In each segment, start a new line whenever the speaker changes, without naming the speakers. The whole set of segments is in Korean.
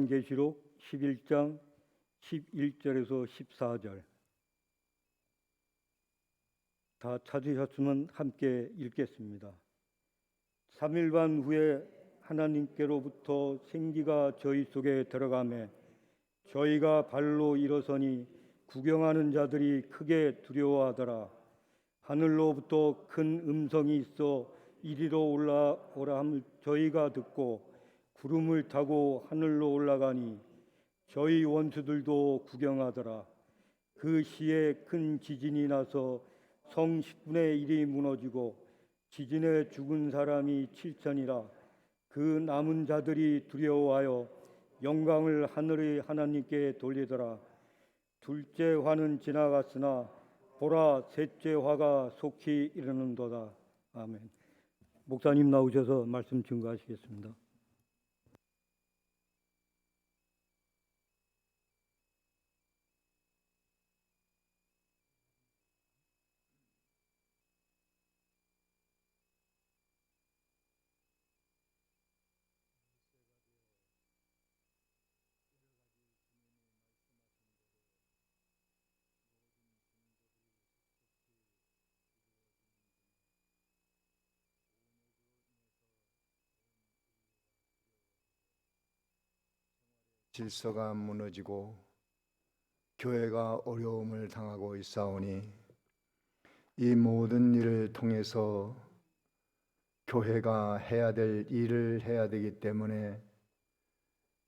계시록 11장 11절에서 14절 다 찾으셨으면 함께 읽겠습니다. 3일 반 후에 하나님께로부터 생기가 저희 속에 들어가매 저희가 발로 일어서니 구경하는 자들이 크게 두려워하더라. 하늘로부터 큰 음성이 있어 이리로 올라오라 함을 저희가 듣고 구름을 타고 하늘로 올라가니 저희 원수들도 구경하더라. 그 시에 큰 지진이 나서 성 10분의 1이 무너지고 지진에 죽은 사람이 7천이라. 그 남은 자들이 두려워하여 영광을 하늘의 하나님께 돌리더라. 둘째 화는 지나갔으나 보라, 셋째 화가 속히 이르는도다. 아멘. 목사님 나오셔서 말씀 증거하시겠습니다.
질서가 무너지고 교회가 어려움을 당하고 있사오니 이 모든 일을 통해서 교회가 해야 될 일을 해야 되기 때문에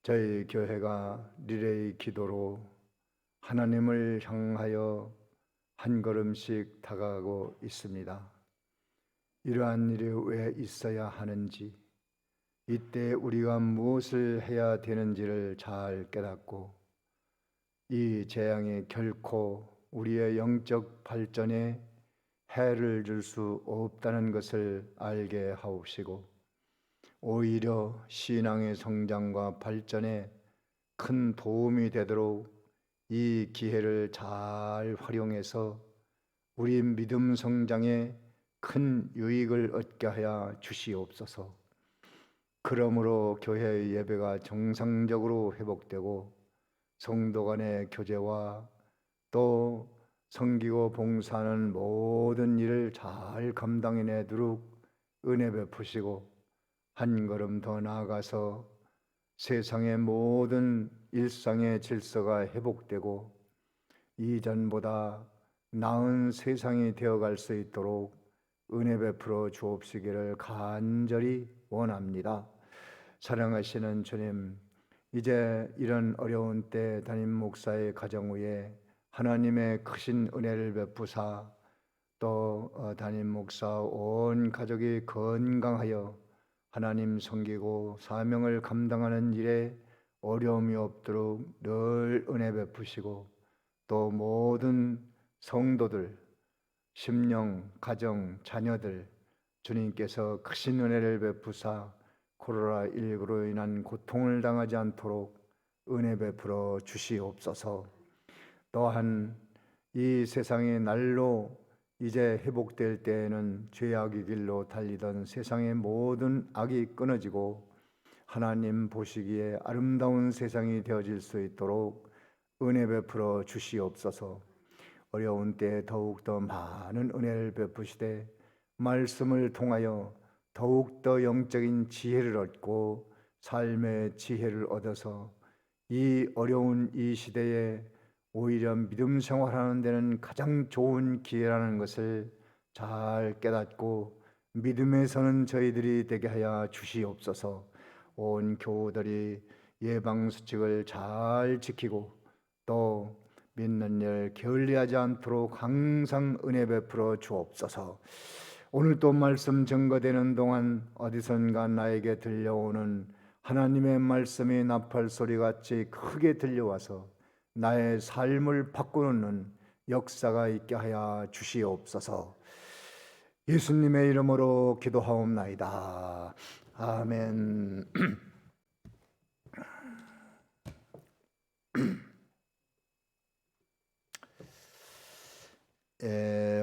저희 교회가 리레이 기도로 하나님을 향하여 한 걸음씩 다가가고 있습니다. 이러한 일이 왜 있어야 하는지, 이때 우리가 무엇을 해야 되는지를 잘 깨닫고 이 재앙이 결코 우리의 영적 발전에 해를 줄 수 없다는 것을 알게 하옵시고, 오히려 신앙의 성장과 발전에 큰 도움이 되도록 이 기회를 잘 활용해서 우리 믿음 성장에 큰 유익을 얻게 하여 주시옵소서. 그러므로 교회의 예배가 정상적으로 회복되고 성도 간의 교제와 또 섬기고 봉사하는 모든 일을 잘 감당해내도록 은혜 베푸시고, 한 걸음 더 나아가서 세상의 모든 일상의 질서가 회복되고 이전보다 나은 세상이 되어갈 수 있도록 은혜 베풀어 주옵시기를 간절히 원합니다. 사랑하시는 주님, 이제 이런 어려운 때 담임 목사의 가정 위에 하나님의 크신 은혜를 베푸사 또 담임 목사 온 가족이 건강하여 하나님 섬기고 사명을 감당하는 일에 어려움이 없도록 늘 은혜 베푸시고, 또 모든 성도들, 심령, 가정, 자녀들 주님께서 크신 은혜를 베푸사 코로나19로 인한 고통을 당하지 않도록 은혜 베풀어 주시옵소서. 또한 이 세상의 날로 이제 회복될 때에는 죄악의 길로 달리던 세상의 모든 악이 끊어지고 하나님 보시기에 아름다운 세상이 되어질 수 있도록 은혜 베풀어 주시옵소서. 어려운 때에 더욱더 많은 은혜를 베푸시되 말씀을 통하여 더욱더 영적인 지혜를 얻고 삶의 지혜를 얻어서 이 어려운 이 시대에 오히려 믿음 생활하는 데는 가장 좋은 기회라는 것을 잘 깨닫고 믿음에 서는 저희들이 되게 하여 주시옵소서. 온 교우들이 예방수칙을 잘 지키고 또 믿는 일 게을리하지 않도록 항상 은혜 베풀어 주옵소서. 오늘 또 말씀 증거되는 동안 어디선가 나에게 들려오는 하나님의 말씀이 나팔 소리같이 크게 들려와서 나의 삶을 바꾸는 역사가 있게 하여 주시옵소서. 예수님의 이름으로 기도하옵나이다. 아멘.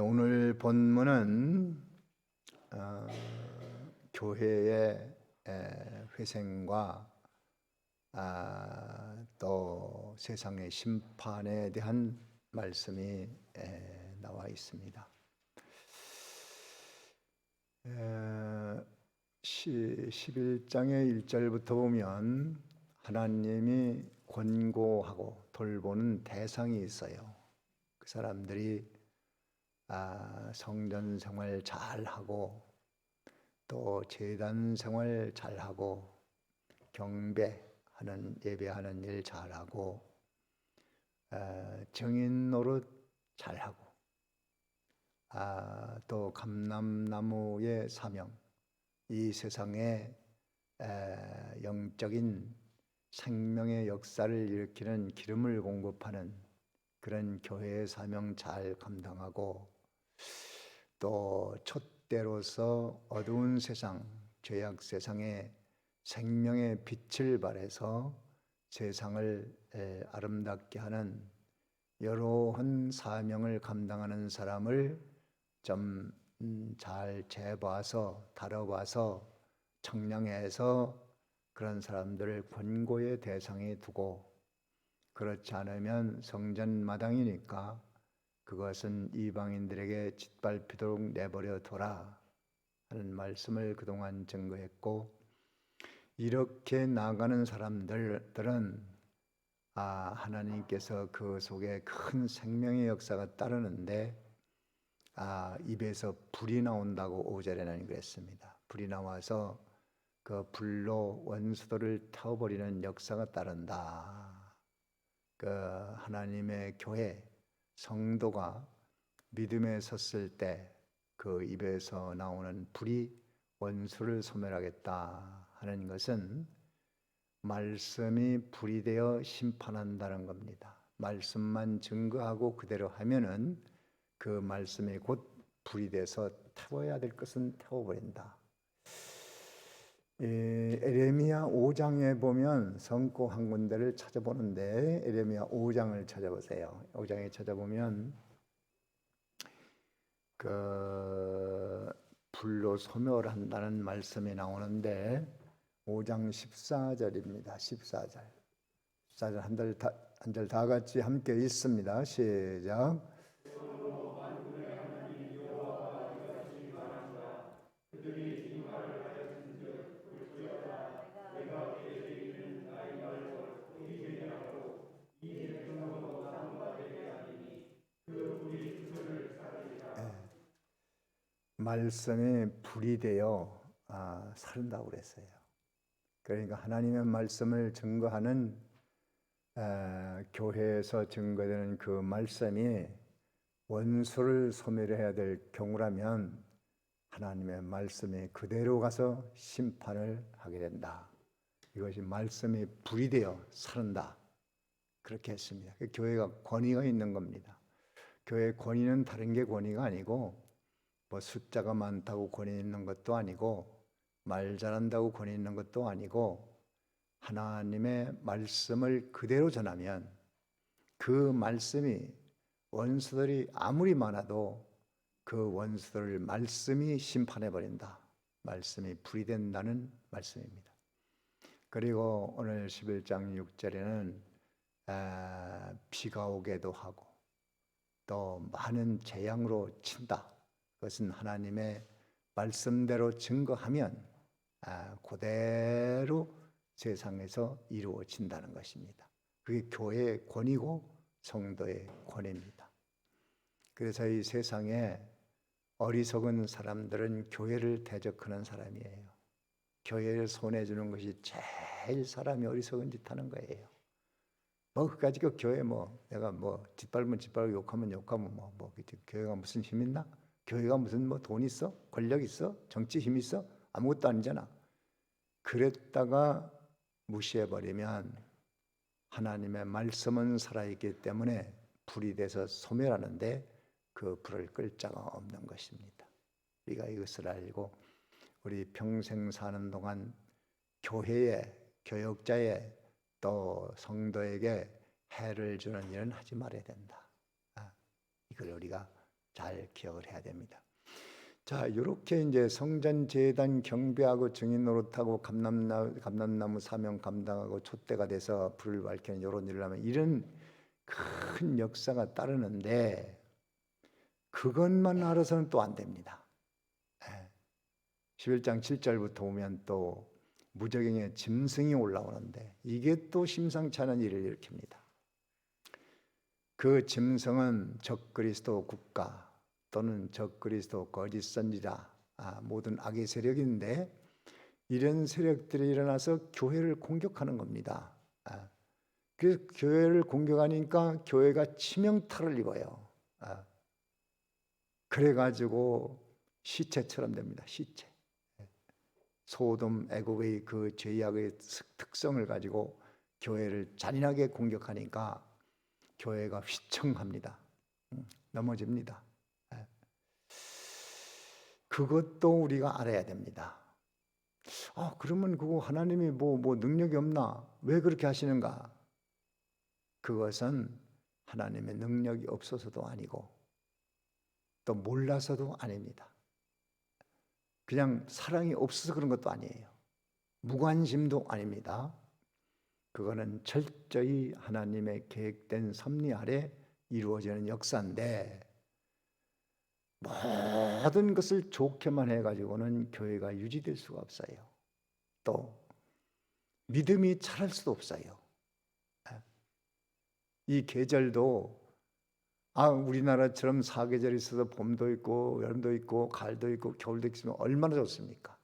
오늘 본문은 교회의 회생과 또 세상의 심판에 대한 말씀이 나와 있습니다. 11장의 1절부터 보면 하나님이 권고하고 돌보는 대상이 있어요. 그 사람들이 성전 생활 잘하고 또 제단 생활 잘하고 경배하는 예배하는 일 잘하고 정인 노릇 잘하고 또 감람나무의 사명, 이 세상에 영적인 생명의 역사를 일으키는 기름을 공급하는 그런 교회의 사명 잘 감당하고 또 촛대로서 어두운 세상, 죄악 세상에 생명의 빛을 발해서 세상을 아름답게 하는 여러한 사명을 감당하는 사람을 좀 잘 재봐서 다뤄봐서 청량해서 그런 사람들을 권고의 대상에 두고, 그렇지 않으면 성전 마당이니까 그것은 이방인들에게 짓밟히도록 내버려 둬라 하는 말씀을 그동안 증거했고, 이렇게 나가는 사람들은 하나님께서 그 속에 큰 생명의 역사가 따르는데 입에서 불이 나온다고 5절에는 그랬습니다. 불이 나와서 그 불로 원수들을 태워버리는 역사가 따른다. 그 하나님의 교회 성도가 믿음에 섰을 때 그 입에서 나오는 불이 원수를 소멸하겠다 하는 것은 말씀이 불이 되어 심판한다는 겁니다. 말씀만 증거하고 그대로 하면은 그 말씀이 곧 불이 돼서 태워야 될 것은 태워버린다. 에레미야 5장에 보면 성고 한 군데를 찾아보는데, 에레미야 5장을 찾아보세요. 5장에 찾아보면 그 불로 소멸한다는 말씀이 나오는데 5장 14절입니다. 14절. 14절 한 절 다 같이 함께 읽습니다. 시작. 말씀이 불이 되어 살린다고 그랬어요. 그러니까 하나님의 말씀을 증거하는 교회에서 증거되는 그 말씀이 원수를 소멸해야 될 경우라면 하나님의 말씀이 그대로 가서 심판을 하게 된다. 이것이 말씀이 불이 되어 살린다. 그렇게 했습니다. 교회가 권위가 있는 겁니다. 교회의 권위는 다른 게 권위가 아니고 뭐 숫자가 많다고 권위 있는 것도 아니고 말 잘한다고 권위 있는 것도 아니고, 하나님의 말씀을 그대로 전하면 그 말씀이 원수들이 아무리 많아도 그 원수들을 말씀이 심판해버린다. 말씀이 불이 된다는 말씀입니다. 그리고 오늘 11장 6절에는 비가 오게도 하고 또 많은 재앙으로 친다. 그것은 하나님의 말씀대로 증거하면 그대로 세상에서 이루어진다는 것입니다. 그게 교회의 권위고 성도의 권위입니다. 그래서 이 세상에 어리석은 사람들은 교회를 대적하는 사람이에요. 교회를 손해주는 것이 제일 사람이 어리석은 짓 하는 거예요. 그까짓 거 교회 내가 짓밟으면 짓밟고 욕하면 욕하면 교회가 무슨 힘 있나? 교회가 무슨 돈 있어? 권력 있어? 정치 힘 있어? 아무것도 아니잖아. 그랬다가 무시해버리면 하나님의 말씀은 살아있기 때문에 불이 돼서 소멸하는데 그 불을 끌 자가 없는 것입니다. 우리가 이것을 알고 우리 평생 사는 동안 교회에, 교역자에 또 성도에게 해를 주는 일은 하지 말아야 된다. 이걸 우리가 잘 기억을 해야 됩니다. 자, 이렇게 이제 성전 제단 경배하고 증인 노릇하고 감람나무 사명 감당하고 촛대가 돼서 불을 밝히는 이런 일을 하면 이런 큰 역사가 따르는데 그것만 알아서는 또 안 됩니다. 11장 7절부터 보면 또 무저갱에 짐승이 올라오는데 이게 또 심상치 않은 일을 일으킵니다. 그 짐승은 적그리스도 국가 또는 적그리스도 거짓 선지자, 모든 악의 세력인데 이런 세력들이 일어나서 교회를 공격하는 겁니다. 그래서 교회를 공격하니까 교회가 치명타를 입어요. 그래가지고 시체처럼 됩니다. 시체. 소돔, 애굽의 그 죄악의 특성을 가지고 교회를 잔인하게 공격하니까 교회가 휘청합니다. 넘어집니다. 그것도 우리가 알아야 됩니다. 그러면 그거 하나님이 뭐 능력이 없나? 왜 그렇게 하시는가? 그것은 하나님의 능력이 없어서도 아니고 또 몰라서도 아닙니다. 그냥 사랑이 없어서 그런 것도 아니에요. 무관심도 아닙니다. 그거는 철저히 하나님의 계획된 섭리 아래 이루어지는 역사인데 모든 것을 좋게만 해가지고는 교회가 유지될 수가 없어요. 또 믿음이 자랄 수도 없어요. 이 계절도 우리나라처럼 사계절이 있어서 봄도 있고 여름도 있고 가을도 있고 겨울도 있으면 얼마나 좋습니까?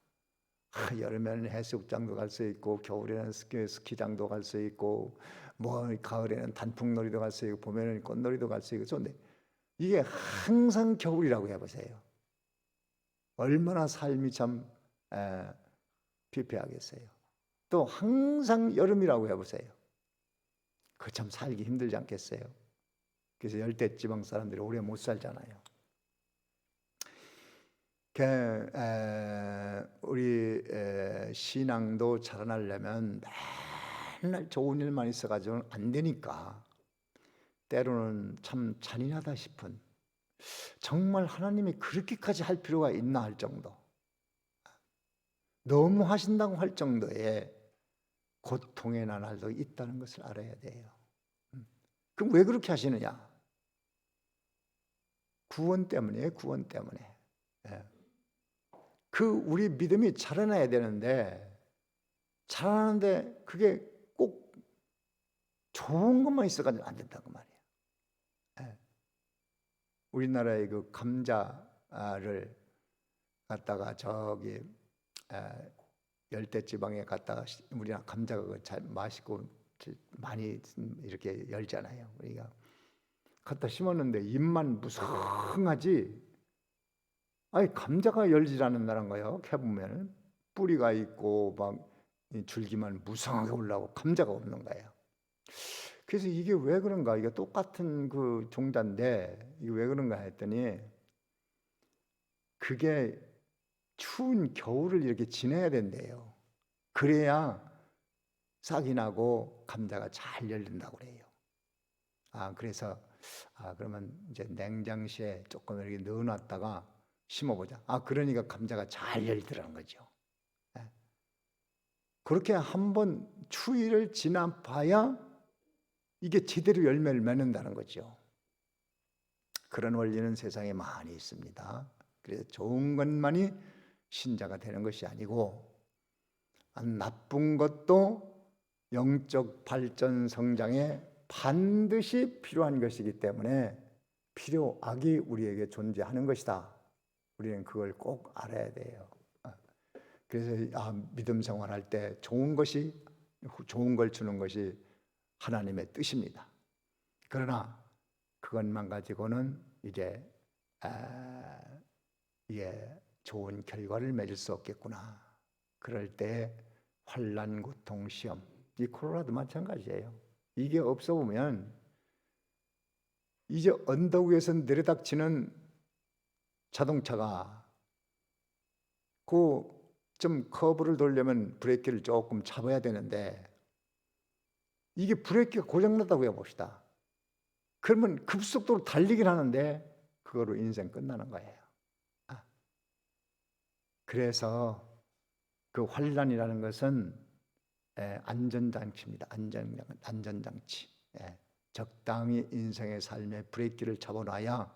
여름에는 해수욕장도 갈 수 있고 겨울에는 스키장도 갈 수 있고 가을에는 단풍놀이도 갈 수 있고 봄에는 꽃놀이도 갈 수 있고 좋은데 이게 항상 겨울이라고 해보세요. 얼마나 삶이 참 피폐하겠어요. 또 항상 여름이라고 해보세요. 그 참 살기 힘들지 않겠어요? 그래서 열대지방 사람들이 오래 못 살잖아요. 우리 신앙도 자라나려면 맨날 좋은 일만 있어가지고는 안 되니까 때로는 참 잔인하다 싶은, 정말 하나님이 그렇게까지 할 필요가 있나 할 정도, 너무 하신다고 할 정도의 고통의 나날도 있다는 것을 알아야 돼요. 그럼 왜 그렇게 하시느냐? 구원 때문이에요. 구원 때문에. 우리 믿음이 자라나야 되는데 자라나는데 그게 꼭 좋은 것만 있어가지고 안 된다고 말이에요. 우리나라의 그 감자를 갖다가 저기 열대지방에 갖다가 우리나라 감자가 잘 맛있고 많이 이렇게 열잖아요. 우리가 갖다 심었는데 잎만 무성하지, 감자가 열질 않는다는 거예요. 캐보면 뿌리가 있고 막 줄기만 무성하게 올라오고 감자가 없는 거예요. 그래서 이게 왜 그런가? 이게 똑같은 그 종자인데 이게 왜 그런가 했더니 그게 추운 겨울을 이렇게 지내야 된대요. 그래야 싹이 나고 감자가 잘 열린다고 그래요. 그래서 그러면 이제 냉장시에 조금 이렇게 넣어놨다가 심어보자. 그러니까 감자가 잘 열리더라는 거죠. 그렇게 한번 추위를 지나봐야 이게 제대로 열매를 맺는다는 거죠. 그런 원리는 세상에 많이 있습니다. 그래서 좋은 것만이 신자가 되는 것이 아니고 나쁜 것도 영적 발전 성장에 반드시 필요한 것이기 때문에 필요악이 우리에게 존재하는 것이다. 우리는 그걸 꼭 알아야 돼요. 그래서 믿음 생활할 때 좋은 걸 주는 것이 하나님의 뜻입니다. 그러나 그것만 가지고는 이제 좋은 결과를 맺을 수 없겠구나. 그럴 때 환난, 고통, 시험, 이 코로나도 마찬가지예요. 이게 없어 보면 이제 언덕 위에서 내려닥치는 자동차가 좀 커브를 돌려면 브레이크를 조금 잡아야 되는데 이게 브레이크가 고장났다고 해봅시다. 그러면 급속도로 달리긴 하는데 그거로 인생 끝나는 거예요. 그래서 그 환란이라는 것은 안전장치입니다. 안전장치. 적당히 인생의 삶에 브레이크를 잡아놔야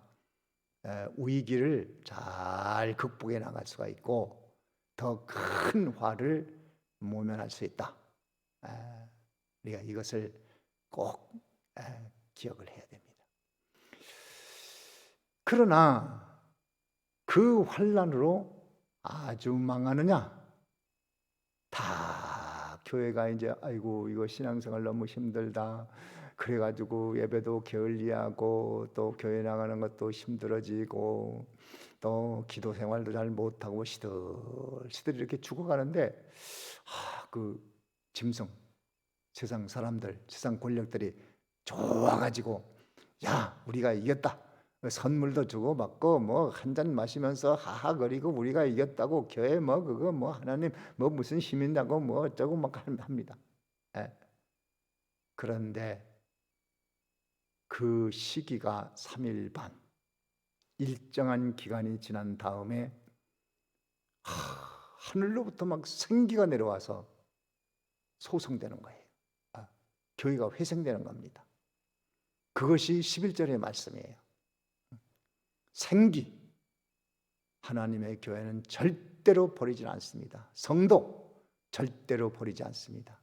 위기를 잘 극복해 나갈 수가 있고 더 큰 화를 모면할 수 있다. 우리가 이것을 꼭 기억을 해야 됩니다. 그러나 그 환란으로 아주 망하느냐? 다 교회가 이제 아이고 이거 신앙생활 너무 힘들다. 그래가지고 예배도 게을리하고 또 교회 나가는 것도 힘들어지고 또 기도 생활도 잘 못하고 시들시들 이렇게 죽어가는데 그 짐승, 세상 사람들, 세상 권력들이 좋아가지고 야 우리가 이겼다. 선물도 주고 받고 뭐 한 잔 마시면서 하하거리고 우리가 이겼다고 교회 뭐 그거 뭐 하나님 뭐 무슨 힘있다고 뭐 어쩌고 막 합니다. 그런데 그 시기가 3일 반 일정한 기간이 지난 다음에 하늘로부터 막 생기가 내려와서 소성되는 거예요. 교회가 회생되는 겁니다. 그것이 11절의 말씀이에요. 생기. 하나님의 교회는 절대로 버리지 않습니다. 성도 절대로 버리지 않습니다.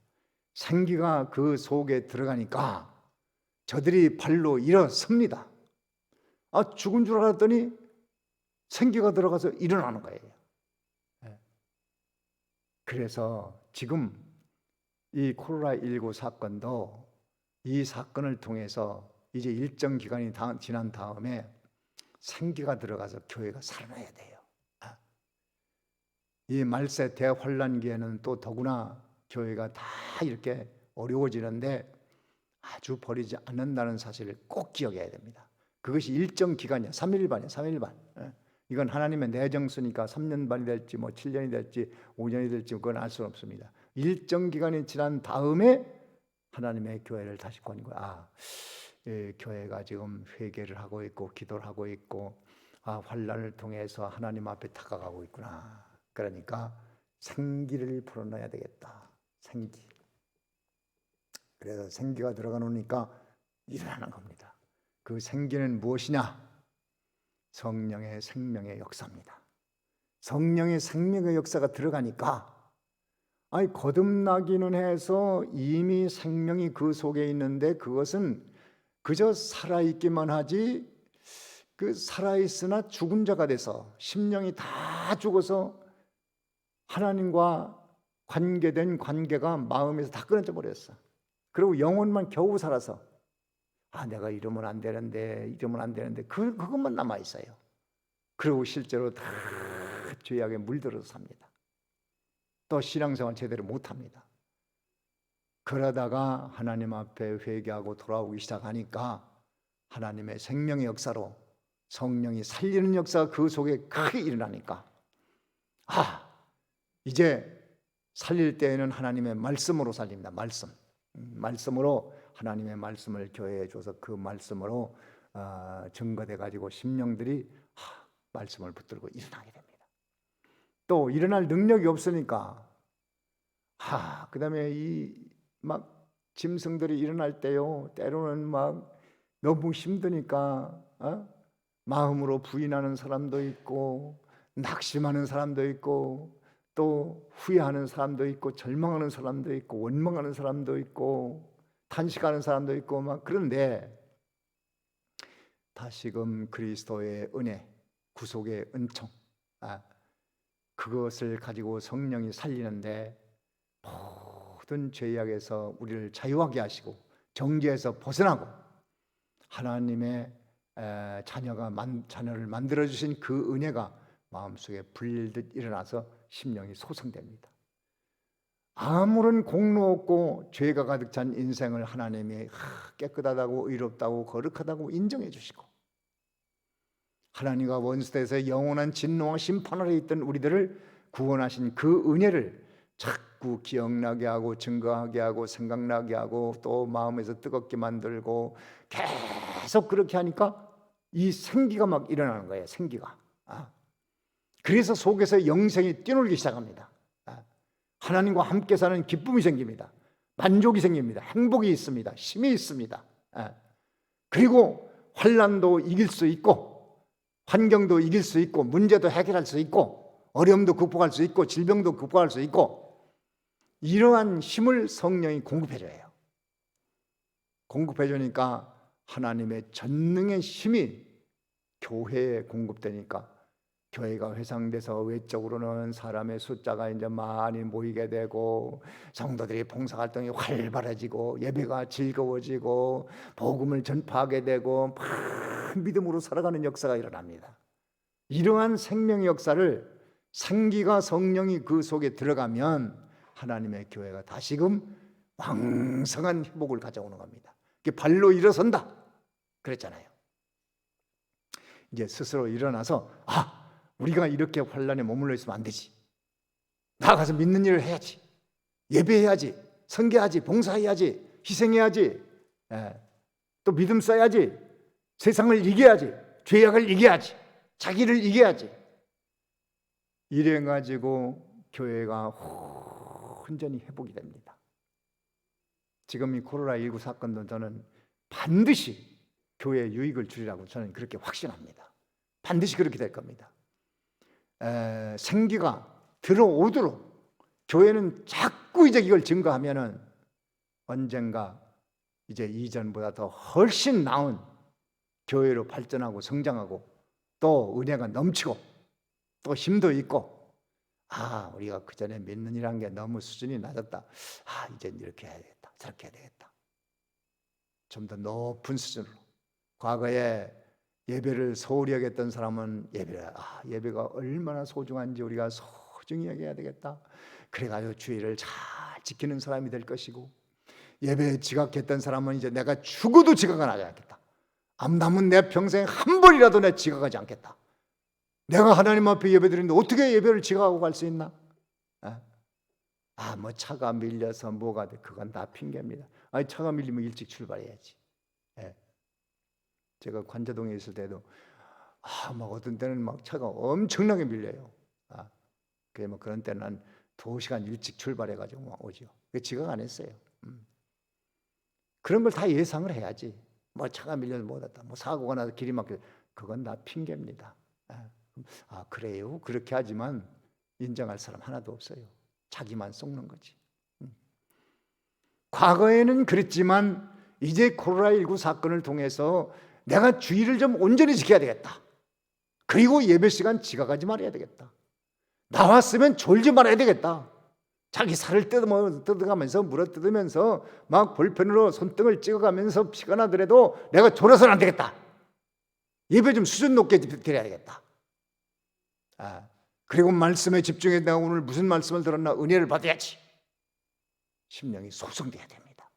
생기가 그 속에 들어가니까 저들이 발로 일어섭니다. 죽은 줄 알았더니 생기가 들어가서 일어나는 거예요. 그래서 지금 이 코로나19 사건도 이 사건을 통해서 이제 일정 기간이 지난 다음에 생기가 들어가서 교회가 살아나야 돼요. 이 말세 대환란기에는 또 더구나 교회가 다 이렇게 어려워지는데 아주 버리지 않는다는 사실을 꼭 기억해야 됩니다. 그것이 일정 기간이야. 3일반이야. 3일반. 이건 하나님의 내정수니까 3년반이 될지 뭐 7년이 될지 5년이 될지 그건 알 수는 없습니다. 일정 기간이 지난 다음에 하나님의 교회를 다시 권고해. 교회가 지금 회개를 하고 있고 기도를 하고 있고 환난을 통해서 하나님 앞에 다가가고 있구나. 그러니까 생기를 불어넣어야 되겠다. 생기. 그래서 생기가 들어가 놓으니까 일어나는 겁니다. 그 생기는 무엇이냐? 성령의 생명의 역사입니다. 성령의 생명의 역사가 들어가니까 거듭나기는 해서 이미 생명이 그 속에 있는데 그것은 그저 살아있기만 하지 그 살아있으나 죽은 자가 돼서 심령이 다 죽어서 하나님과 관계된 관계가 마음에서 다 끊어져 버렸어. 그리고 영혼만 겨우 살아서 내가 이러면 안 되는데 그것만 남아 있어요. 그리고 실제로 다 죄악에 물들어서 삽니다. 또 신앙생활 제대로 못합니다. 그러다가 하나님 앞에 회개하고 돌아오기 시작하니까 하나님의 생명의 역사로 성령이 살리는 역사가 그 속에 크게 일어나니까 이제 살릴 때에는 하나님의 말씀으로 살립니다. 말씀으로 하나님의 말씀을 교회에 줘서 그 말씀으로 증거돼 가지고 심령들이 말씀을 붙들고 일어나게 됩니다. 또 일어날 능력이 없으니까 그다음에 이 막 짐승들이 일어날 때요 때로는 막 너무 힘드니까 마음으로 부인하는 사람도 있고 낙심하는 사람도 있고 또 후회하는 사람도 있고 절망하는 사람도 있고 원망하는 사람도 있고 탄식하는 사람도 있고 막 그런데 다시금 그리스도의 은혜, 구속의 은총 그것을 가지고 성령이 살리는데 모든 죄악에서 우리를 자유하게 하시고 정죄에서 벗어나고 하나님의 자녀를 만들어주신 그 은혜가 마음속에 불릴듯 일어나서 심령이 소성됩니다. 아무런 공로 없고 죄가 가득 찬 인생을 하나님이 깨끗하다고 의롭다고 거룩하다고 인정해 주시고 하나님과 원수돼서 영원한 진노와 심판 아래 있던 우리들을 구원하신 그 은혜를 자꾸 기억나게 하고 증거하게 하고 생각나게 하고 또 마음에서 뜨겁게 만들고 계속 그렇게 하니까 이 생기가 막 일어나는 거예요. 생기가. 그래서 속에서 영생이 뛰놀기 시작합니다. 하나님과 함께 사는 기쁨이 생깁니다. 만족이 생깁니다. 행복이 있습니다. 힘이 있습니다. 그리고 환난도 이길 수 있고, 환경도 이길 수 있고, 문제도 해결할 수 있고, 어려움도 극복할 수 있고, 질병도 극복할 수 있고, 이러한 힘을 성령이 공급해줘요. 공급해주니까 하나님의 전능의 힘이 교회에 공급되니까 교회가 회상돼서 외적으로는 사람의 숫자가 이제 많이 모이게 되고, 성도들이 봉사활동이 활발해지고, 예배가 즐거워지고, 복음을 전파하게 되고, 막 믿음으로 살아가는 역사가 일어납니다. 이러한 생명의 역사를 생기가 성령이 그 속에 들어가면 하나님의 교회가 다시금 왕성한 회복을 가져오는 겁니다. 발로 일어선다 그랬잖아요. 이제 스스로 일어나서 우리가 이렇게 환난에 머물러 있으면 안 되지. 나가서 믿는 일을 해야지. 예배해야지. 선교해야지. 봉사해야지. 희생해야지. 또 믿음 써야지. 세상을 이겨야지. 죄악을 이겨야지. 자기를 이겨야지. 이래가지고 교회가 온전히 회복이 됩니다. 지금 이 코로나19 사건도 저는 반드시 교회에 유익을 주리라고 저는 그렇게 확신합니다. 반드시 그렇게 될 겁니다. 생기가 들어오도록 교회는 자꾸 이제 이걸 증거하면은 언젠가 이제 이전보다 더 훨씬 나은 교회로 발전하고 성장하고, 또 은혜가 넘치고, 또 힘도 있고, 우리가 그 전에 믿는 이란 게 너무 수준이 낮았다. 이제 이렇게 해야 되겠다. 저렇게 해야 되겠다. 좀 더 높은 수준으로. 과거에 예배를 소홀히 여겼던 사람은 예배가 얼마나 소중한지 우리가 소중히 여겨야 되겠다. 그래가지고 주의를 잘 지키는 사람이 될 것이고, 예배에 지각했던 사람은 이제 내가 죽어도 지각은 하지 않겠다. 남은 내 평생 한 번이라도 내 지각하지 않겠다. 내가 하나님 앞에 예배드리는데 어떻게 예배를 지각하고 갈 수 있나? 뭐 차가 밀려서 뭐가 돼, 그건 다 핑계입니다. 차가 밀리면 일찍 출발해야지. 제가 관자동에 있을 때도 막 어떤 때는 막 차가 엄청나게 밀려요. 그래 뭐 그런 때는 한 2시간 일찍 출발해가지고 막 오죠. 지각 안 했어요. 그런 걸 다 예상을 해야지. 뭐 차가 밀려서 못했다, 뭐 사고가 나서 길이 막혀, 그건 다 핑계입니다. 그래요? 그렇게 하지만 인정할 사람 하나도 없어요. 자기만 속는 거지. 과거에는 그랬지만 이제 코로나19 사건을 통해서 내가 주의를 좀 온전히 지켜야 되겠다. 그리고 예배 시간 지각하지 말아야 되겠다. 나왔으면 졸지 말아야 되겠다. 자기 살을 뜯어가면서 물어뜯으면서 막 볼펜으로 손등을 찍어가면서 피가 나더라도 내가 졸아서는 안 되겠다. 예배 좀 수준 높게 드려야 되겠다. 그리고 말씀에 집중해, 내가 오늘 무슨 말씀을 들었나 은혜를 받아야지. 심령이 소성돼야 됩니다.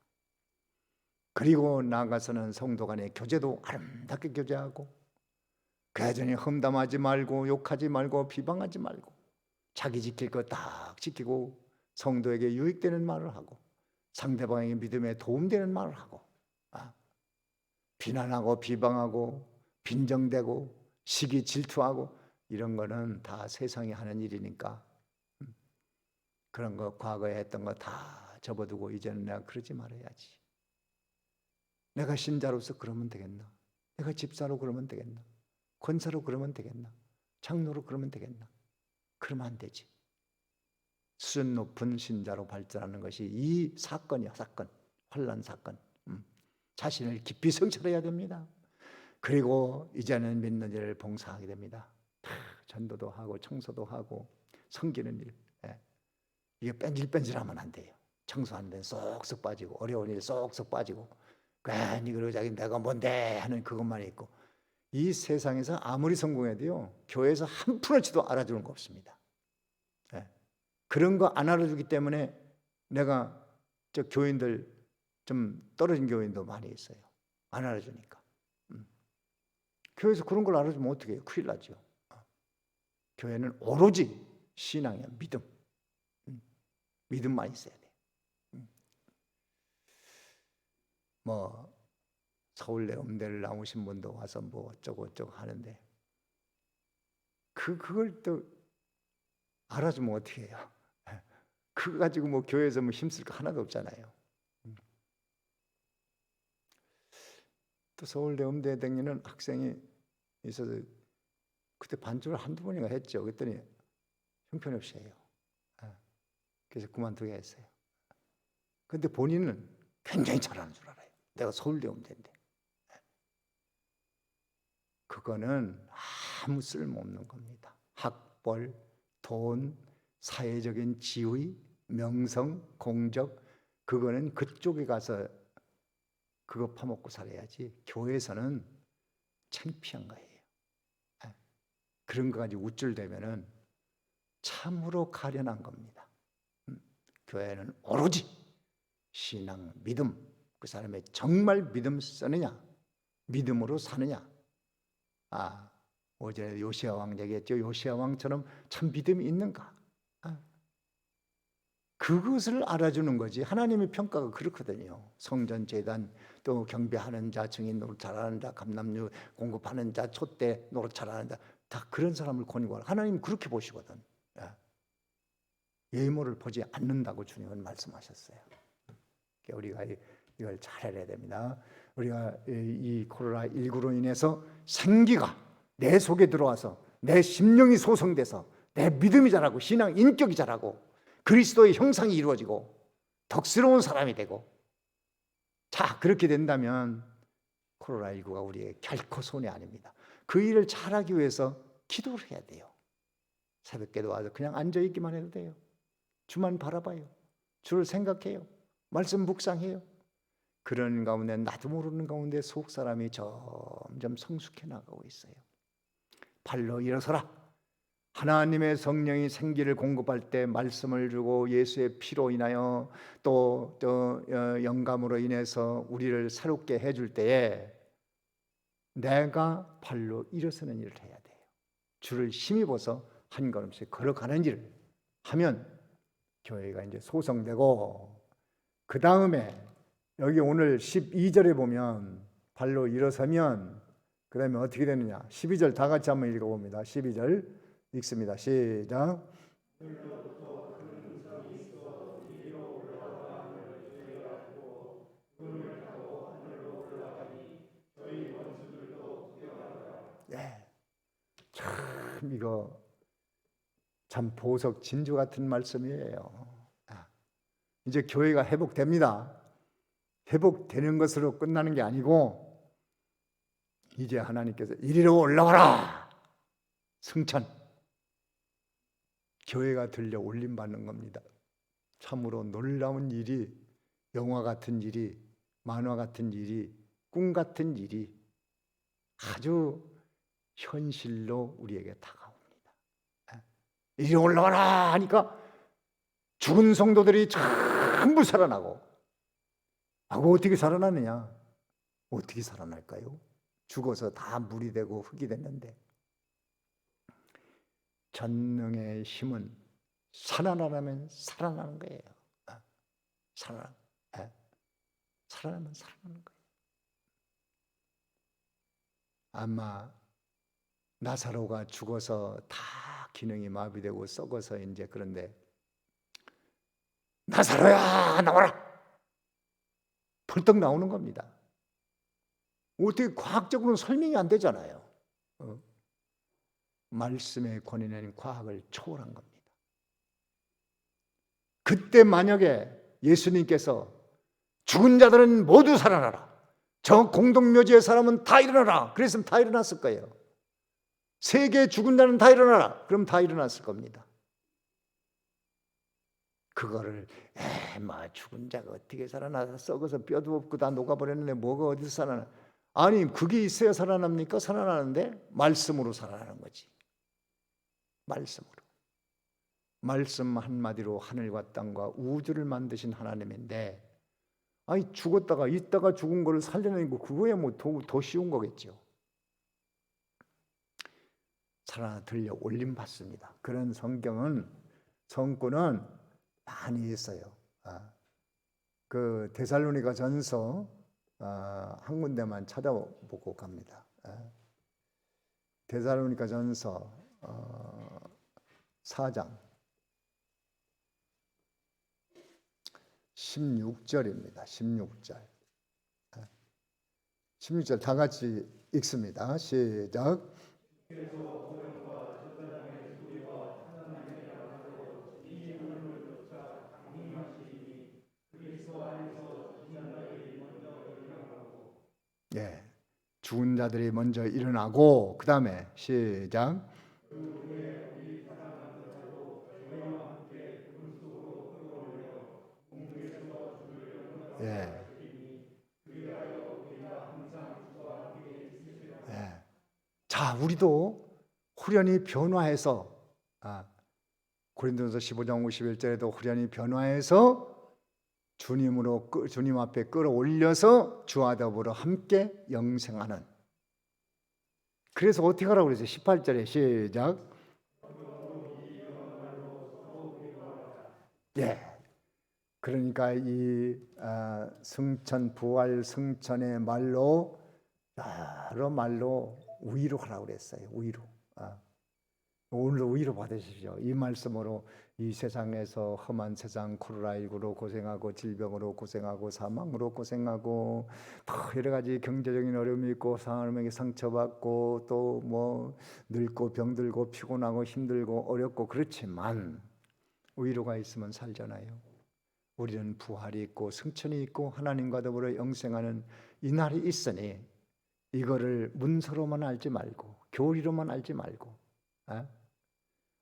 그리고 나아가서는 성도 간의 교제도 아름답게 교제하고, 그 여전히 험담하지 말고, 욕하지 말고, 비방하지 말고, 자기 지킬 거 딱 지키고, 성도에게 유익되는 말을 하고, 상대방에게 믿음에 도움되는 말을 하고, 비난하고 비방하고 빈정대고 시기 질투하고 이런 거는 다 세상이 하는 일이니까 그런 거 과거에 했던 거 다 접어두고 이제는 내가 그러지 말아야지. 내가 신자로서 그러면 되겠나? 내가 집사로 그러면 되겠나? 권사로 그러면 되겠나? 장로로 그러면 되겠나? 그러면 안 되지. 수준 높은 신자로 발전하는 것이 이 사건이야. 사건, 환난 사건. 자신을 깊이 성찰해야 됩니다. 그리고 이제는 믿는 일을 봉사하게 됩니다. 전도도 하고 청소도 하고 섬기는 일. 이게 뺀질뺀질하면 안 돼요. 청소하는 데는 쏙쏙 빠지고, 어려운 일 쏙쏙 빠지고, 괜히 그러고 자기 내가 뭔데 하는 그것만 있고, 이 세상에서 아무리 성공해도요, 교회에서 한 푼어치도 알아주는 거 없습니다. 그런 거 안 알아주기 때문에 내가 저 교인들 좀 떨어진 교인도 많이 있어요. 안 알아주니까. 교회에서 그런 걸 알아주면 어떻게 해요? 큰일 나죠. 교회는 오로지 신앙이야. 믿음. 믿음만 있어야 돼. 뭐 서울대 음대를 나오신 분도 와서 뭐 어쩌고 하는데 그걸 또 알아주면 어떻게 해요? 그거 가지고 뭐 교회에서 뭐 힘쓸 거 하나도 없잖아요. 또 서울대 음대에 다니는 학생이 있어서 그때 반주를 한두 번인가 했죠. 그랬더니 형편없이 해요. 그래서 그만두게 했어요. 근데 본인은 굉장히 잘하는 줄 알아요. 내가 서울대 음대인데. 그거는 아무 쓸모없는 겁니다. 학벌, 돈, 사회적인 지위, 명성, 공적, 그거는 그쪽에 가서 그거 파먹고 살아야지 교회에서는 창피한 거예요. 그런 거 가지고 우쭐대면은 참으로 가련한 겁니다. 교회는 오로지 신앙, 믿음, 그 사람의 정말 믿음 쓰느냐, 믿음으로 사느냐. 어제 요시야 왕 얘기했죠. 요시야 왕처럼 참 믿음이 있는가? 그것을 알아주는 거지. 하나님의 평가가 그렇거든요. 성전 제단, 또 경배하는 자, 증인 노릇 잘하는 자, 감람류 공급하는 자, 촛대 노릇 잘하는 자, 다 그런 사람을 권유하라. 하나님 그렇게 보시거든. 외모를 보지 않는다고 주님은 말씀하셨어요. 우리가 이걸 잘해야 됩니다. 우리가 이 코로나19로 인해서 생기가 내 속에 들어와서 내 심령이 소성돼서 내 믿음이 자라고 신앙 인격이 자라고 그리스도의 형상이 이루어지고 덕스러운 사람이 되고, 자 그렇게 된다면 코로나19가 우리의 결코 손해 아닙니다. 그 일을 잘하기 위해서 기도를 해야 돼요. 새벽에도 와서 그냥 앉아있기만 해도 돼요. 주만 바라봐요. 주를 생각해요. 말씀 묵상해요. 그런 가운데 나도 모르는 가운데 속 사람이 점점 성숙해 나가고 있어요. 발로 일어서라. 하나님의 성령이 생기를 공급할 때 말씀을 주고 예수의 피로 인하여 또 영감으로 인해서 우리를 새롭게 해줄 때에 내가 발로 일어서는 일을 해야 돼요. 주를 힘입어서 한 걸음씩 걸어가는 일을 하면 교회가 이제 소성되고, 그 다음에 여기 오늘 12절에 보면 발로 일어서면 그 다음에 어떻게 되느냐. 12절 다 같이 한번 읽어봅니다. 12절 읽습니다. 시작. 예, 참 이거 참 보석 진주 같은 말씀이에요. 이제 교회가 회복됩니다. 회복되는 것으로 끝나는 게 아니고 이제 하나님께서 이리로 올라와라. 승천. 교회가 들려 올림받는 겁니다. 참으로 놀라운 일이, 영화 같은 일이, 만화 같은 일이, 꿈 같은 일이 아주 현실로 우리에게 다가옵니다. 이리로 올라와라 하니까 죽은 성도들이 전부 살아나고, 어떻게 살아나느냐? 어떻게 살아날까요? 죽어서 다 물이 되고 흙이 됐는데, 전능의 힘은 살아나면 살아나는 거예요. 살아나면 살아나는 거예요. 아마 나사로가 죽어서 다 기능이 마비되고 썩어서 이제, 그런데 나사로야 나와라! 벌떡 나오는 겁니다. 어떻게 과학적으로는 설명이 안 되잖아요. 말씀의 권위는 과학을 초월한 겁니다. 그때 만약에 예수님께서 죽은 자들은 모두 살아나라, 저 공동묘지의 사람은 다 일어나라 그랬으면 다 일어났을 거예요. 세계 죽은 자는 다 일어나라 그럼 다 일어났을 겁니다. 그거를 죽은 자가 어떻게 살아나서 썩어서 뼈도 없고 다 녹아버렸는데 뭐가 어디서 살아나? 아니 그게 있어야 살아납니까? 살아나는데 말씀으로 살아나는 거지. 말씀으로. 말씀 한마디로 하늘과 땅과 우주를 만드신 하나님인데, 아니 죽었다가 있다가 죽은 거를 살려내는 거, 그거야 뭐 더 쉬운 거겠죠. 살아나 들려 올림 받습니다. 그런 성구는 많이 있어요. 그 데살로니가 전서 한 군데만 찾아보고 갑니다. 데살로니가 전서 4장 16절입니다. 16절. 16절 다 같이 읽습니다. 시작. 예, 죽은 자들이 먼저 일어나고 그 다음에 시작. 예. 예. 자, 우리도 후련히 변화해서 고린도전서 15장 51절에도 후련히 변화해서 주님 앞에 끌어올려서 주와 더불어 함께 영생하는. 그래서 어떻게 하라고 그랬어요? 18절에 시작. 예. 그러니까 이 승천, 부활 승천의 말로 여러 말로 위로 하라고 그랬어요. 위로. 오늘도 위로 받으십시오. 이 말씀으로 이 세상에서 험한 세상 코로나19로 고생하고 질병으로 고생하고 사망으로 고생하고 또 여러 가지 경제적인 어려움이 있고 사람에게 상처받고 또 뭐 늙고 병들고 피곤하고 힘들고 어렵고 그렇지만 위로가 있으면 살잖아요. 우리는 부활이 있고 승천이 있고 하나님과 더불어 영생하는 이 날이 있으니 이거를 문서로만 알지 말고 교리로만 알지 말고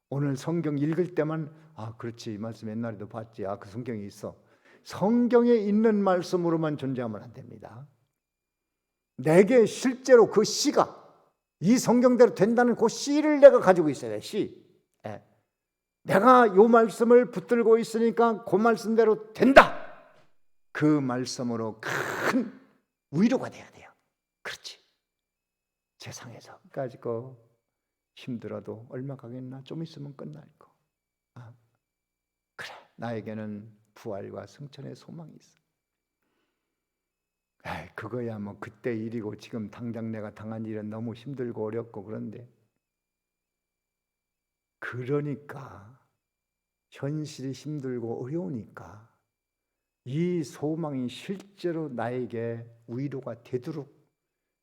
오늘 성경 읽을 때만 그렇지 이 말씀 옛날에도 봤지 그 성경에 있어. 성경에 있는 말씀으로만 존재하면 안 됩니다. 내게 실제로 그 씨가 이 성경대로 된다는 그 씨를 내가 가지고 있어야 돼. 씨. 내가 요 말씀을 붙들고 있으니까 그 말씀대로 된다. 그 말씀으로 큰 위로가 돼야 돼요. 그렇지. 세상에서까지 힘들어도 얼마 가겠나? 좀 있으면 끝날 거. 그래, 나에게는 부활과 승천의 소망이 있어. 그거야 뭐 그때 일이고 지금 당장 내가 당한 일은 너무 힘들고 어렵고 그런데 그러니까 현실이 힘들고 어려우니까 이 소망이 실제로 나에게 위로가 되도록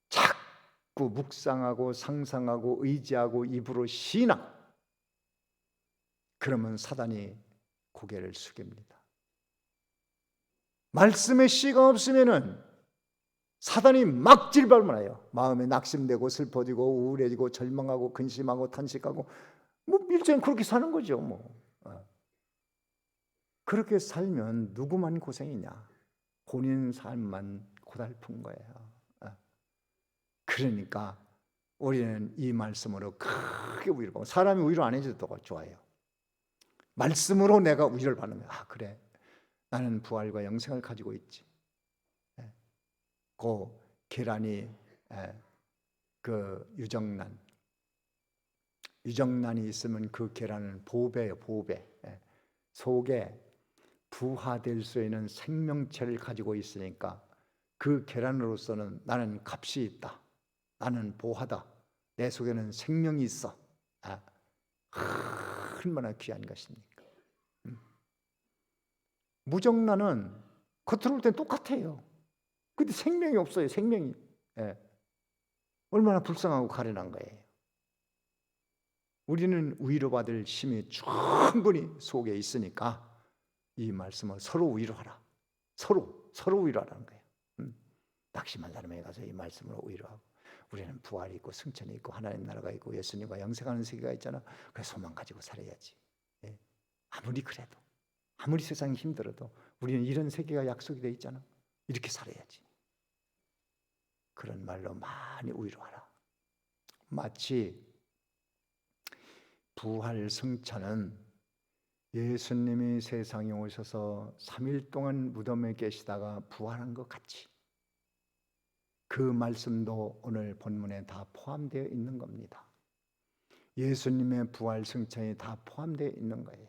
자꾸 묵상하고 상상하고 의지하고 입으로 신앙. 그러면 사단이 고개를 숙입니다. 말씀의 씨가 없으면은 사단이 막 질발만 해요. 마음에 낙심되고 슬퍼지고 우울해지고 절망하고 근심하고 탄식하고 일생 그렇게 사는 거죠. 그렇게 살면 누구만 고생이냐? 본인 삶만 고달픈 거예요. 그러니까 우리는 이 말씀으로 크게 위로 받고 사람이 위로 안 해줘도 좋아요. 말씀으로 내가 위로를 받는 거야. 그래, 나는 부활과 영생을 가지고 있지. 그 계란이 그 유정란이 있으면 그 계란은 보배예요. 보배. 속에 부화될 수 있는 생명체를 가지고 있으니까 그 계란으로서는 나는 값이 있다. 나는 보하다. 내 속에는 생명이 있어. 얼마나 귀한 것입니까? 무정란은 겉으로 볼 땐 똑같아요. 근데 생명이 없어요. 생명이. 얼마나 불쌍하고 가련한 거예요. 우리는 위로받을 힘이 충분히 속에 있으니까 이 말씀을 서로 위로하라. 서로 위로하라는 거예요. 낙심한 사람에게 가서 이 말씀으로 위로하고 우리는 부활이 있고 승천이 있고 하나님 나라가 있고 예수님과 영생하는 세계가 있잖아. 그래서 소망 가지고 살아야지. 아무리 그래도 아무리 세상이 힘들어도 우리는 이런 세계가 약속이 돼 있잖아. 이렇게 살아야지. 그런 말로 많이 위로하라. 마치 부활 승천은 예수님이 세상에 오셔서 3일 동안 무덤에 계시다가 부활한 것 같이 그 말씀도 오늘 본문에 다 포함되어 있는 겁니다. 예수님의 부활 승천이 다 포함되어 있는 거예요.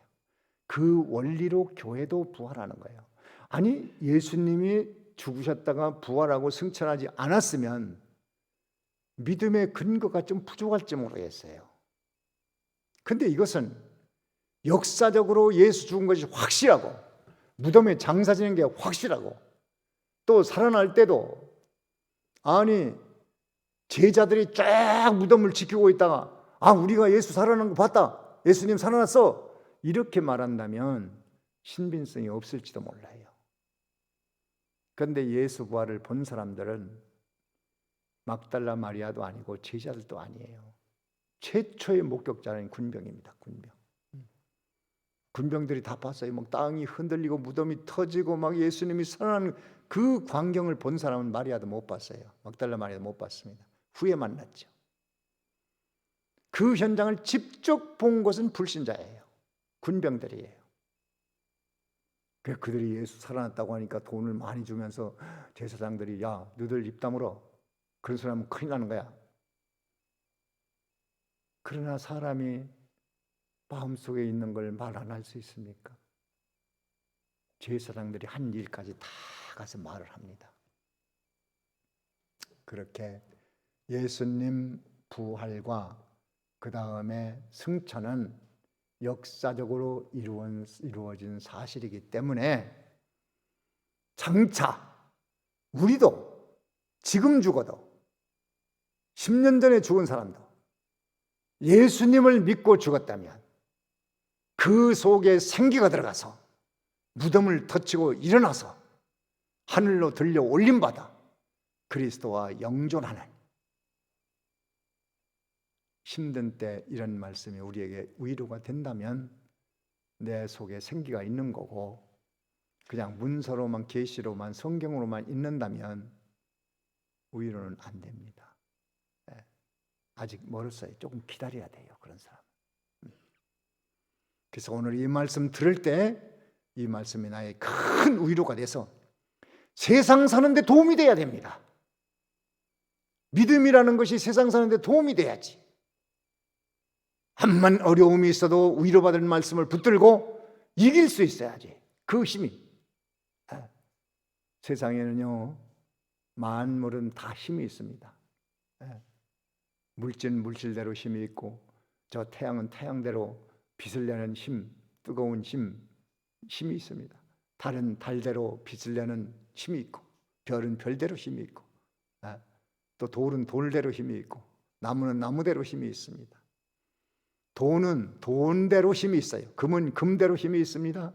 그 원리로 교회도 부활하는 거예요. 아니 예수님이 죽으셨다가 부활하고 승천하지 않았으면 믿음의 근거가 좀 부족할지 모르겠어요. 근데 이것은 역사적으로 예수 죽은 것이 확실하고 무덤에 장사 지는 게 확실하고, 또 살아날 때도 아니 제자들이 쫙 무덤을 지키고 있다가 우리가 예수 살아난 거 봤다, 예수님 살아났어, 이렇게 말한다면 신빙성이 없을지도 몰라요. 그런데 예수 부활을 본 사람들은 막달라 마리아도 아니고 제자들도 아니에요. 최초의 목격자는 군병입니다. 군병들이 다 봤어요. 막 땅이 흔들리고 무덤이 터지고 막 예수님이 살아나는 그 광경을 본 사람은 마리아도 못 봤어요. 막달라 마리아도 못 봤습니다. 후에 만났죠. 그 현장을 직접 본 것은 불신자예요. 군병들이에요. 그들이 예수 살아났다고 하니까 돈을 많이 주면서 제사장들이 야, 너들 입 다물어, 그런 소리 하면 큰일 나는 거야. 그러나 사람이 마음속에 있는 걸 말 안 할 수 있습니까? 제사장들이 한 일까지 다 가서 말을 합니다. 그렇게 예수님 부활과 그 다음에 승천은 역사적으로 이루어진 사실이기 때문에 장차 우리도 지금 죽어도 10년 전에 죽은 사람도 예수님을 믿고 죽었다면 그 속에 생기가 들어가서 무덤을 터치고 일어나서 하늘로 들려 올림받아 그리스도와 영존하는, 힘든 때 이런 말씀이 우리에게 위로가 된다면 내 속에 생기가 있는 거고, 그냥 문서로만 계시로만 성경으로만 읽는다면 위로는 안 됩니다. 아직 멀었어요. 조금 기다려야 돼요, 그런 사람. 그래서 오늘 이 말씀 들을 때 이 말씀이 나의 큰 위로가 돼서 세상 사는데 도움이 돼야 됩니다. 믿음이라는 것이 세상 사는데 도움이 돼야지. 암만 어려움이 있어도 위로받을 말씀을 붙들고 이길 수 있어야지. 그 힘이. 세상에는요, 만물은 다 힘이 있습니다. 물질은 물질대로 힘이 있고, 저 태양은 태양대로 빛을 내는 힘, 뜨거운 힘이 있습니다. 달은 달대로 빛을 내는 힘이 있고, 별은 별대로 힘이 있고, 또 돌은 돌대로 힘이 있고, 나무는 나무대로 힘이 있습니다. 돈은 돈대로 힘이 있어요. 금은 금대로 힘이 있습니다.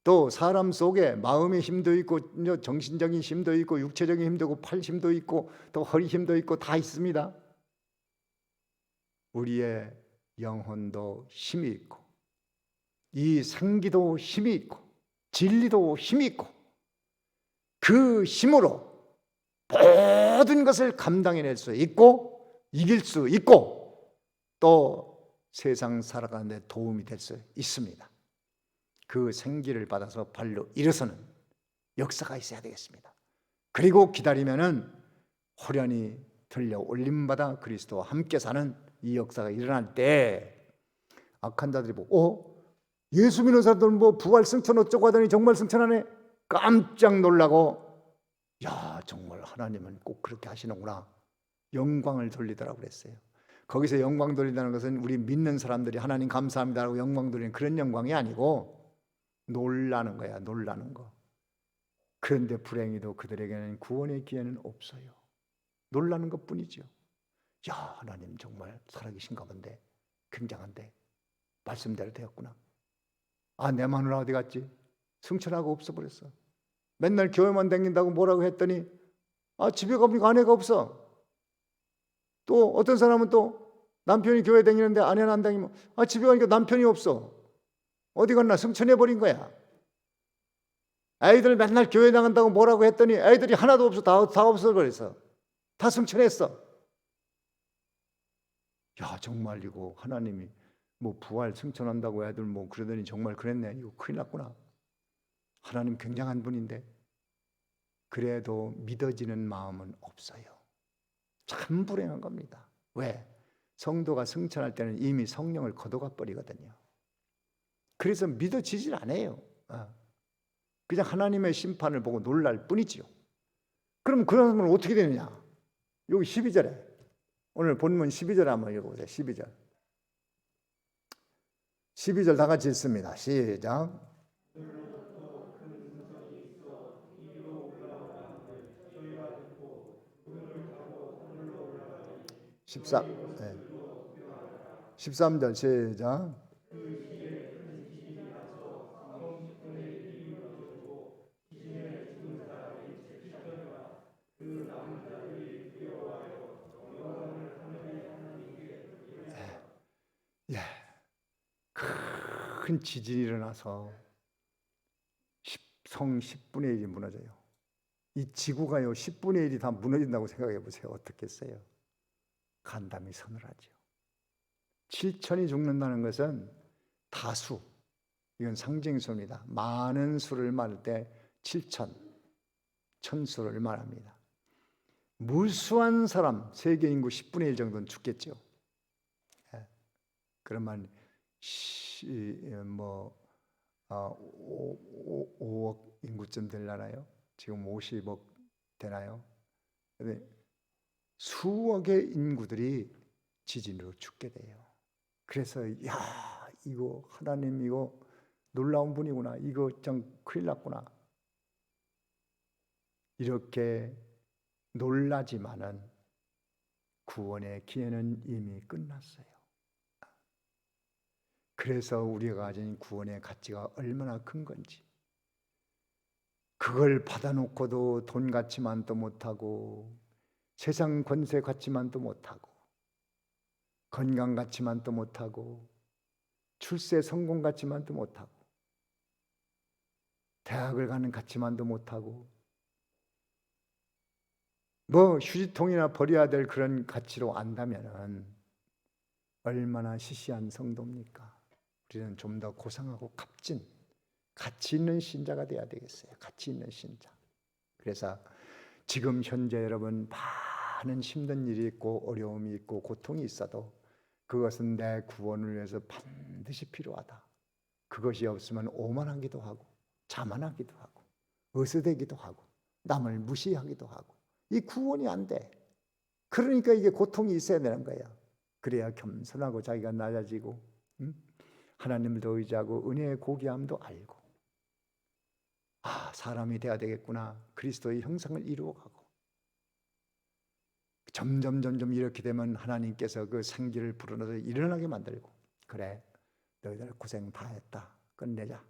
또 사람 속에 마음의 힘도 있고, 정신적인 힘도 있고, 육체적인 힘도 있고, 팔 힘도 있고, 또 허리 힘도 있고, 다 있습니다. 우리의 영혼도 힘이 있고, 이 생기도 힘이 있고, 진리도 힘이 있고, 그 힘으로 모든 것을 감당해낼 수 있고 이길 수 있고, 또 세상 살아가는 데 도움이 될 수 있습니다. 그 생기를 받아서 발로 일어서는 역사가 있어야 되겠습니다. 그리고 기다리면은 호련히 들려 올림받아 그리스도와 함께 사는 이 역사가 일어날 때 악한 자들이 보고 예수 믿는 사람들은 뭐 부활 승천 어쩌고 하더니 정말 승천하네, 깜짝 놀라고, 야, 정말 하나님은 꼭 그렇게 하시는구나, 영광을 돌리더라고 그랬어요. 거기서 영광 돌린다는 것은 우리 믿는 사람들이 하나님 감사합니다라고 영광 돌리는 그런 영광이 아니고 놀라는 거야, 놀라는 거. 그런데 불행히도 그들에게는 구원의 기회는 없어요. 놀라는 것뿐이죠. 야, 하나님 정말 살아계신가 본데, 굉장한데, 말씀대로 되었구나. 내 마누라 어디 갔지? 승천하고 없어버렸어. 맨날 교회만 다닌다고 뭐라고 했더니 집에 가보니까 아내가 없어. 또 어떤 사람은 또 남편이 교회 다니는데 아내는 안 다니면 집에 가니까 남편이 없어. 어디 갔나? 승천해버린 거야. 아이들 맨날 교회 나간다고 뭐라고 했더니 아이들이 하나도 없어. 다 없어버렸어. 다 승천했어. 야, 정말 이거 하나님이 뭐 부활 승천한다고 애들 뭐 그러더니 정말 그랬네. 이거 큰일 났구나. 하나님 굉장한 분인데 그래도 믿어지는 마음은 없어요. 참 불행한 겁니다. 왜? 성도가 승천할 때는 이미 성령을 거둬가 버리거든요. 그래서 믿어지질 않아요. 그냥 하나님의 심판을 보고 놀랄 뿐이지요. 그럼 그런 사람은 어떻게 되느냐? 여기 12절에, 오늘 본문 12절에 한번 읽어보세요. 12절 다 같이 읽습니다. 시작. 13절 시작. 예, 큰 지진이 일어나서 성 10분의 1이 무너져요. 이 지구가요 10분의 1이 다 무너진다고 생각해 보세요. 어떻겠어요? 간담이 서늘하죠. 7천이 죽는다는 것은 다수, 이건 상징수입니다. 많은 수를 말할 때 7천, 천수를 말합니다. 무수한 사람, 세계 인구 10분의 1 정도는 죽겠죠. 그러면 5억 인구쯤 되려나요? 지금 50억 되나요? 근데 수억의 인구들이 지진으로 죽게 돼요. 그래서 야, 이거 하나님 이거 놀라운 분이구나. 이거 좀 큰일 났구나. 이렇게 놀라지만은 구원의 기회는 이미 끝났어요. 그래서 우리가 가진 구원의 가치가 얼마나 큰 건지, 그걸 받아놓고도 돈 같지만도 못하고, 세상 권세 같지만도 못하고, 건강 같지만도 못하고, 출세 성공 같지만도 못하고, 대학을 가는 같지만도 못하고, 뭐 휴지통이나 버려야 될 그런 가치로 안다면은 얼마나 시시한 성도입니까? 우리는 좀 더 고상하고 값진 가치 있는 신자가 돼야 되겠어요. 가치 있는 신자. 그래서 지금 현재 여러분 많은 힘든 일이 있고 어려움이 있고 고통이 있어도 그것은 내 구원을 위해서 반드시 필요하다. 그것이 없으면 오만하기도 하고 자만하기도 하고 어스대기도 하고 남을 무시하기도 하고, 이 구원이 안 돼. 그러니까 이게 고통이 있어야 되는 거야. 그래야 겸손하고 자기가 낮아지고 하나님을 더 의지하고 은혜의 고귀함도 알고, 사람이 돼야 되겠구나. 그리스도의 형상을 이루어가고, 점점 이렇게 되면 하나님께서 그 생기를 불어넣어서 일어나게 만들고, 그래 너희들 고생 다 했다. 끝내자.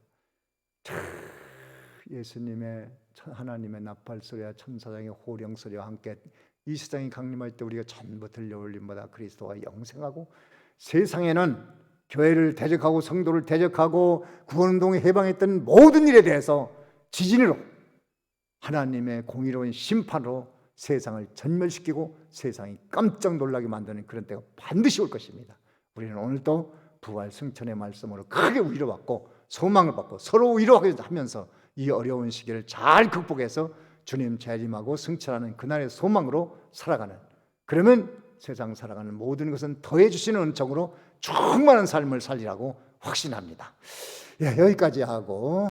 예수님의 하나님의 나팔 소리와 천사장의 호령 소리와 함께 이 세상이 강림할 때 우리가 전부 들려올림보다 그리스도가 영생하고, 세상에는 교회를 대적하고 성도를 대적하고 구원운동에 해방했던 모든 일에 대해서 지진으로 하나님의 공의로운 심판으로 세상을 전멸시키고 세상이 깜짝 놀라게 만드는 그런 때가 반드시 올 것입니다. 우리는 오늘도 부활 승천의 말씀으로 크게 위로받고 소망을 받고 서로 위로하면서 이 어려운 시기를 잘 극복해서 주님 재림하고 승천하는 그날의 소망으로 살아가는, 그러면 세상 살아가는 모든 것은 더해 주시는 은총으로 충만한 삶을 살리라고 확신합니다. 여기까지 하고